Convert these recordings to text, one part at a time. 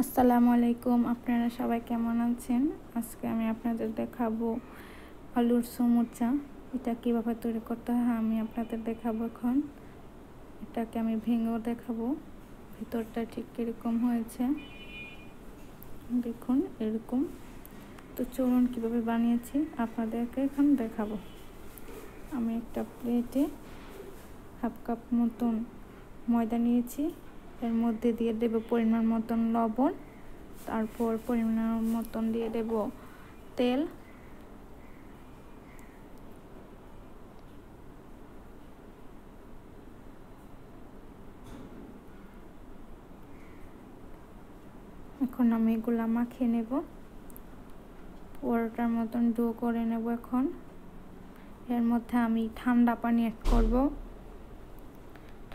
আসসালামু আলাইকুম। আপনারা সবাই কেমন আছেন? আজকে আমি আপনাদের দেখাবো আলুর সমুচা। এটা কীভাবে তৈরি করতে হয় আমি আপনাদের দেখাবো। এখন এটাকে আমি ভেঙেও দেখাবো ভিতরটা ঠিক কীরকম হয়েছে। দেখুন এরকম। তো চলুন কীভাবে বানিয়েছি আপনাদেরকে এখন দেখাবো। আমি একটা প্লেটে হাফ কাপ মতন ময়দা নিয়েছি। এর মধ্যে দিয়ে দেব পরিমাণ মতন লবণ, তারপর পরিমাণ মতন দিয়ে দেব তেল, এখন আমি এগুলা মাখিয়ে নেব, পরোটার মতন ডো করে নেব। এখন এর মধ্যে আমি ঠান্ডা পানি অ্যাড করব।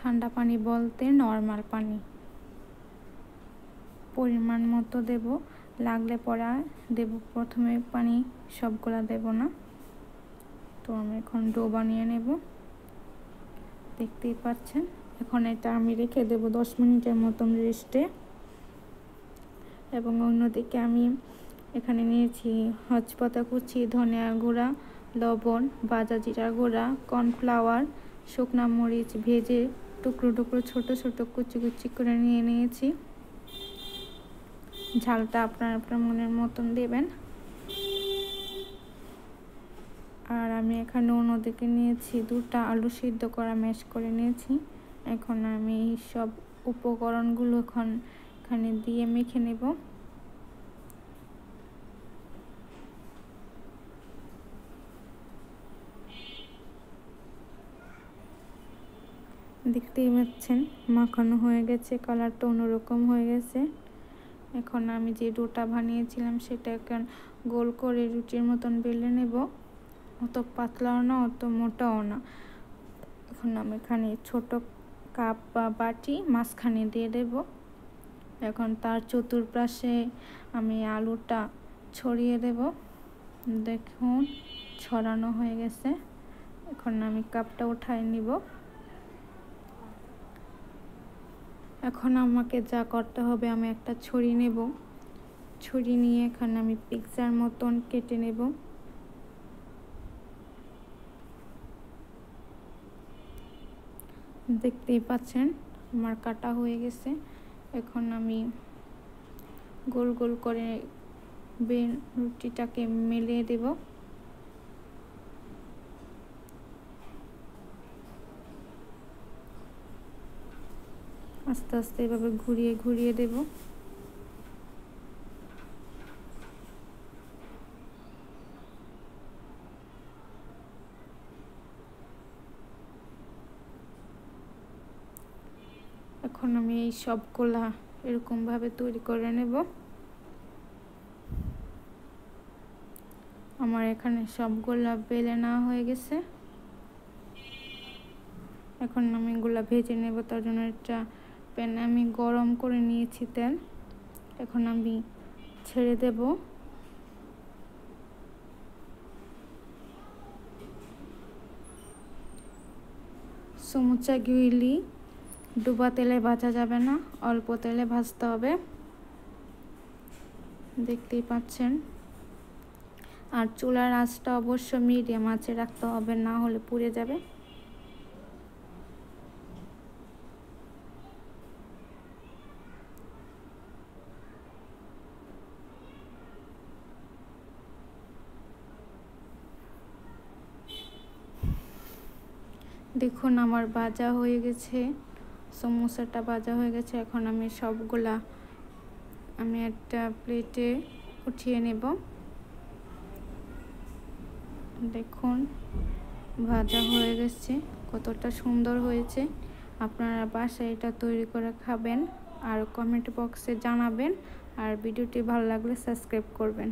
ঠান্ডা পানি বলতে নর্মাল পানি পরিমাণ মতো দেব, লাগলে পরে দেব। প্রথমে পানি সবগুলা দেব না। তো আমি এখন ডো বানিয়ে নেব, দেখতেই পাচ্ছেন। এখন এটা আমি রেখে দেব 10 মিনিটের মতন রেস্টে। এবং অন্যদিকে আমি এখানে নিয়েছি হজপাতা কুচি, ধনিয়া গুঁড়া, লবণ, ভাজা জিরা গুঁড়া, কর্নফ্লাওয়ার, শুকনা মরিচ ভেজে টুকরো টুকরো ছোট ছোট কুচি কুচি করে নিয়েছি। ঝালটা আপনার মনের মতন দেবেন। আর আমি এখানে অন্যদিকে নিয়েছি 2টা আলু সিদ্ধ করা ম্যাশ করে নিয়েছি। এখন আমি সব উপকরণগুলো এখানে দিয়ে মেখে নেব। দেখতেই পাচ্ছেন মাখানো হয়ে গেছে, কালারটা অন্যরকম হয়ে গেছে। এখন আমি যে ডোটা বানিয়েছিলাম সেটা এখন গোল করে রুটির মতন বেলে নেব। অত পাতলাও না অত মোটাও না। এখন আমি এখানে ছোট কাপ বা বাটি মাঝখানে দিয়ে দেব। এখন তার চতুর্পাশে আমি আলুটা ছড়িয়ে দেব। দেখুন ছড়ানো হয়ে গেছে। এখন আমি কাপটা উঠাই নিব। এখন আমাকে যা করতে হবে, আমি একটা ছুরি নেব। ছুরি নিয়ে এখানে আমি পিৎজার মতন কেটে নেব। দেখতেই পাচ্ছেন আমার কাটা হয়ে গেছে। এখন আমি গোল গোল করে রুটিটাকে মেলিয়ে দেব। আস্তে আস্তে এভাবে ঘুরিয়ে ঘুরিয়ে দেব। এখন আমি এই সবগুলা এরকম ভাবে তৈরি করে নেব। আমার এখানে সবগুলা বেলে নেওয়া হয়ে গেছে। এখন আমি এগুলা ভেজে নেব। তার জন্য একটা প্যানে আমি গরম করে নিয়েছি তেল। এখন আমি ছেড়ে দেব। সমুচাগুলি ডুবা তেলে ভাজা যাবে না, অল্প তেলে ভাজতে হবে। দেখতেই পাচ্ছেন। আর চুলার আঁচটা অবশ্য মিডিয়াম আঁচে রাখতে হবে, না হলে পুড়ে যাবে। দেখুন আমার ভাজা হয়ে গেছে, সমোসাটা ভাজা হয়ে গেছে। এখন আমি সবগুলা একটা প্লেটে উঠিয়ে নেব। দেখুন ভাজা হয়ে গেছে, কতটা সুন্দর হয়েছে। আপনারা বাসায় এটা তৈরি করে খাবেন আর কমেন্ট বক্সে জানাবেন। আর ভিডিওটি ভালো লাগলে সাবস্ক্রাইব করবেন।